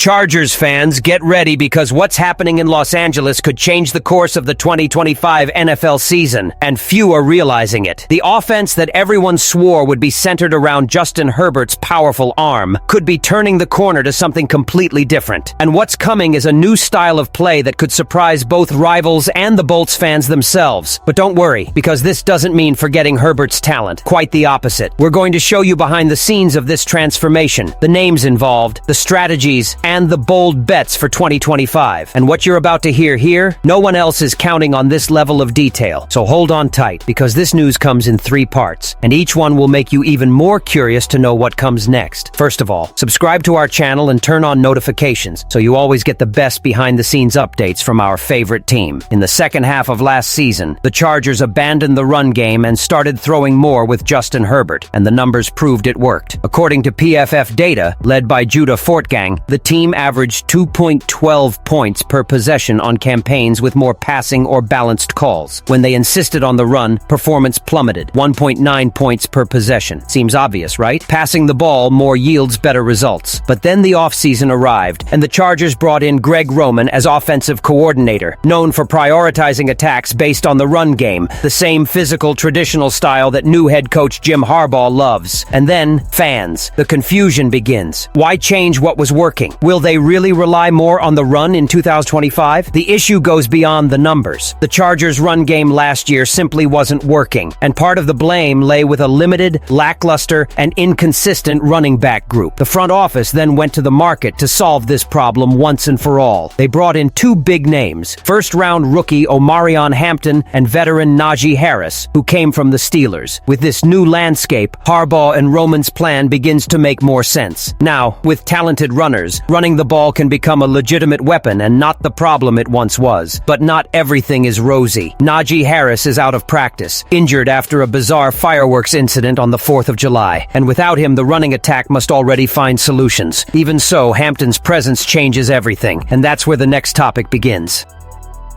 Chargers fans, get ready because what's happening in Los Angeles could change the course of the 2025 NFL season, and few are realizing it. The offense that everyone swore would be centered around Justin Herbert's powerful arm could be turning the corner to something completely different. And what's coming is a new style of play that could surprise both rivals and the Bolts fans themselves. But don't worry, because this doesn't mean forgetting Herbert's talent. Quite the opposite. We're going to show you behind the scenes of this transformation, the names involved, the strategies, and the bold bets for 2025. And what you're about to hear here, no one else is counting on this level of detail. So hold on tight, because this news comes in 3 parts, and each one will make you even more curious to know what comes next. First of all, subscribe to our channel and turn on notifications so you always get the best behind-the-scenes updates from our favorite team. In the second half of last season, the Chargers abandoned the run game and started throwing more with Justin Herbert, and the numbers proved it worked. According to PFF data, led by Judah Fortgang, the team averaged 2.12 points per possession on campaigns with more passing or balanced calls. When they insisted on the run, performance plummeted, 1.9 points per possession. Seems obvious, right? Passing the ball more yields better results. But then the offseason arrived, and the Chargers brought in Greg Roman as offensive coordinator, known for prioritizing attacks based on the run game, the same physical, traditional style that new head coach Jim Harbaugh loves. And then, fans. The confusion begins. Why change what was working? Will they really rely more on the run in 2025? The issue goes beyond the numbers. The Chargers' run game last year simply wasn't working, and part of the blame lay with a limited, lackluster, and inconsistent running back group. The front office then went to the market to solve this problem once and for all. They brought in 2 big names, first-round rookie Omaran Hampton and veteran Najee Harris, who came from the Steelers. With this new landscape, Harbaugh and Roman's plan begins to make more sense. Now, with talented runners, running the ball can become a legitimate weapon and not the problem it once was. But not everything is rosy. Najee Harris is out of practice, injured after a bizarre fireworks incident on the 4th of July. And without him, the running attack must already find solutions. Even so, Hampton's presence changes everything, and that's where the next topic begins.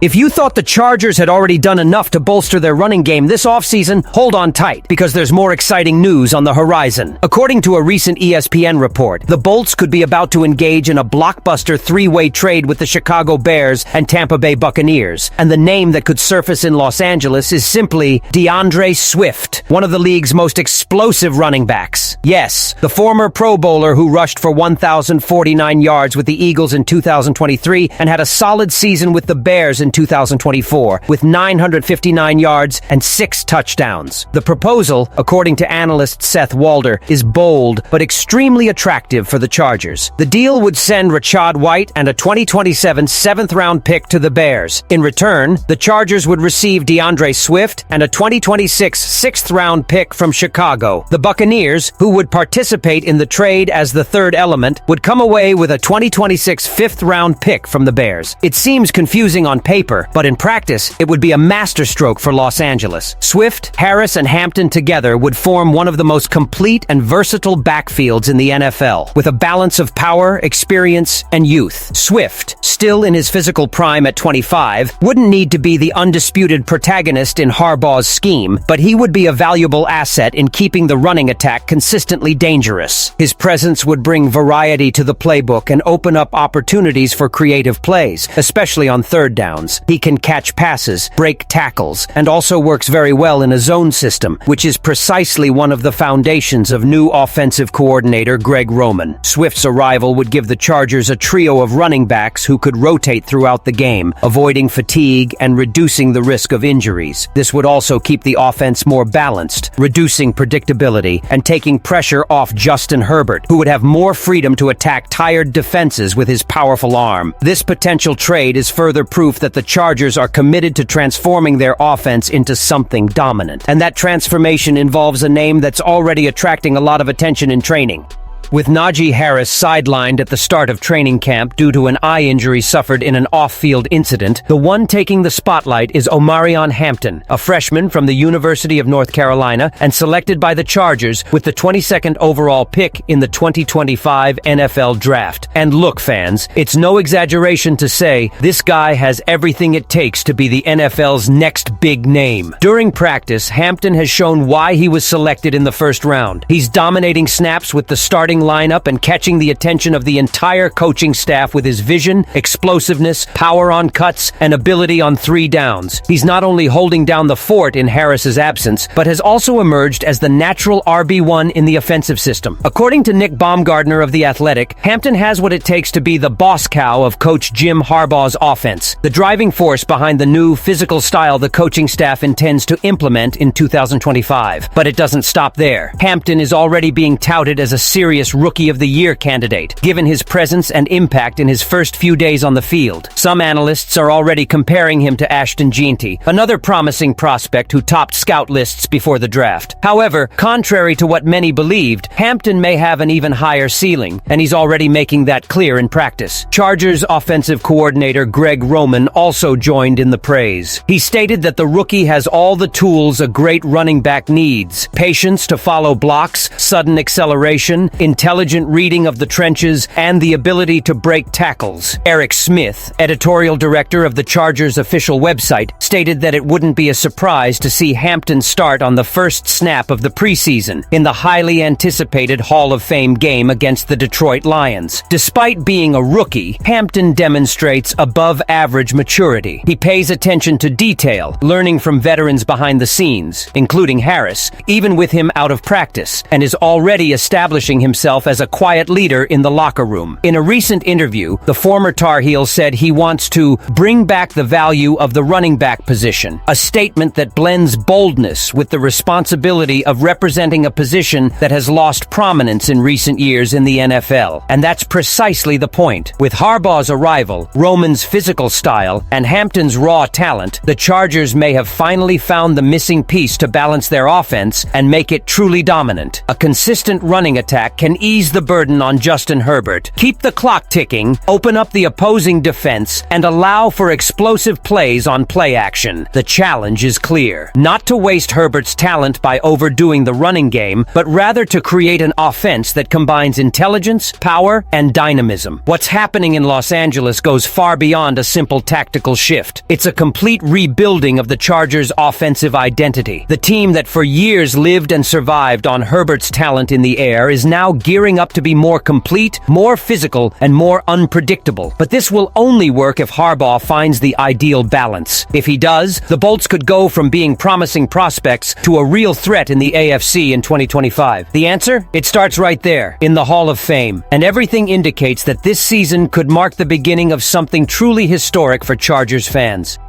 If you thought the Chargers had already done enough to bolster their running game this offseason, hold on tight, because there's more exciting news on the horizon. According to a recent ESPN report, the Bolts could be about to engage in a blockbuster 3-way trade with the Chicago Bears and Tampa Bay Buccaneers. And the name that could surface in Los Angeles is simply DeAndre Swift, one of the league's most explosive running backs. Yes, the former Pro Bowler who rushed for 1,049 yards with the Eagles in 2023 and had a solid season with the Bears in 2024, with 959 yards and 6 touchdowns. The proposal, according to analyst Seth Walder, is bold but extremely attractive for the Chargers. The deal would send Rachaad White and a 2027 7th-round pick to the Bears. In return, the Chargers would receive DeAndre Swift and a 2026 6th-round pick from Chicago. The Buccaneers, who would participate in the trade as the third element, would come away with a 2026 5th-round pick from the Bears. It seems confusing on paper, but in practice, it would be a masterstroke for Los Angeles. Swift, Harris, and Hampton together would form one of the most complete and versatile backfields in the NFL, with a balance of power, experience, and youth. Swift, still in his physical prime at 25, wouldn't need to be the undisputed protagonist in Harbaugh's scheme, but he would be a valuable asset in keeping the running attack consistently dangerous. His presence would bring variety to the playbook and open up opportunities for creative plays, especially on third downs. He can catch passes, break tackles, and also works very well in a zone system, which is precisely one of the foundations of new offensive coordinator Greg Roman. Swift's arrival would give the Chargers a trio of running backs who could rotate throughout the game, avoiding fatigue and reducing the risk of injuries. This would also keep the offense more balanced, reducing predictability and taking pressure off Justin Herbert, who would have more freedom to attack tired defenses with his powerful arm. This potential trade is further proof that the Chargers are committed to transforming their offense into something dominant. And that transformation involves a name that's already attracting a lot of attention in training. With Najee Harris sidelined at the start of training camp due to an eye injury suffered in an off-field incident, the one taking the spotlight is Omaran Hampton, a freshman from the University of North Carolina and selected by the Chargers with the 22nd overall pick in the 2025 NFL Draft. And look, fans, it's no exaggeration to say this guy has everything it takes to be the NFL's next big name. During practice, Hampton has shown why he was selected in the first round. He's dominating snaps with the starting starting lineup and catching the attention of the entire coaching staff with his vision, explosiveness, power on cuts, and ability on 3 downs. He's not only holding down the fort in Harris's absence, but has also emerged as the natural RB1 in the offensive system. According to Nick Baumgardner of The Athletic, Hampton has what it takes to be the boss cow of Coach Jim Harbaugh's offense, the driving force behind the new physical style the coaching staff intends to implement in 2025. But it doesn't stop there. Hampton is already being touted as a serious Rookie of the Year candidate, given his presence and impact in his first few days on the field. Some analysts are already comparing him to Ashton Jeanty, another promising prospect who topped scout lists before the draft. However, contrary to what many believed, Hampton may have an even higher ceiling, and he's already making that clear in practice. Chargers offensive coordinator Greg Roman also joined in the praise. He stated that the rookie has all the tools a great running back needs: patience to follow blocks, sudden acceleration, intelligent reading of the trenches, and the ability to break tackles. Eric Smith, editorial director of the Chargers official website, stated that it wouldn't be a surprise to see Hampton start on the first snap of the preseason in the highly anticipated Hall of Fame game against the Detroit Lions. Despite being a rookie, Hampton demonstrates above-average maturity. He pays attention to detail, learning from veterans behind the scenes, including Harris, even with him out of practice, and is already establishing himself as a quiet leader in the locker room. In a recent interview, the former Tar Heel said he wants to bring back the value of the running back position, a statement that blends boldness with the responsibility of representing a position that has lost prominence in recent years in the NFL. And that's precisely the point. With Harbaugh's arrival, Roman's physical style, and Hampton's raw talent, the Chargers may have finally found the missing piece to balance their offense and make it truly dominant. A consistent running attack can ease the burden on Justin Herbert, keep the clock ticking, open up the opposing defense, and allow for explosive plays on play action. The challenge is clear: not to waste Herbert's talent by overdoing the running game, but rather to create an offense that combines intelligence, power, and dynamism. What's happening in Los Angeles goes far beyond a simple tactical shift. It's a complete rebuilding of the Chargers' offensive identity. The team that for years lived and survived on Herbert's talent in the air is now gearing up to be more complete, more physical, and more unpredictable. But this will only work if Harbaugh finds the ideal balance. If he does, the Bolts could go from being promising prospects to a real threat in the AFC in 2025. The answer? It starts right there, in the Hall of Fame. And everything indicates that this season could mark the beginning of something truly historic for Chargers fans.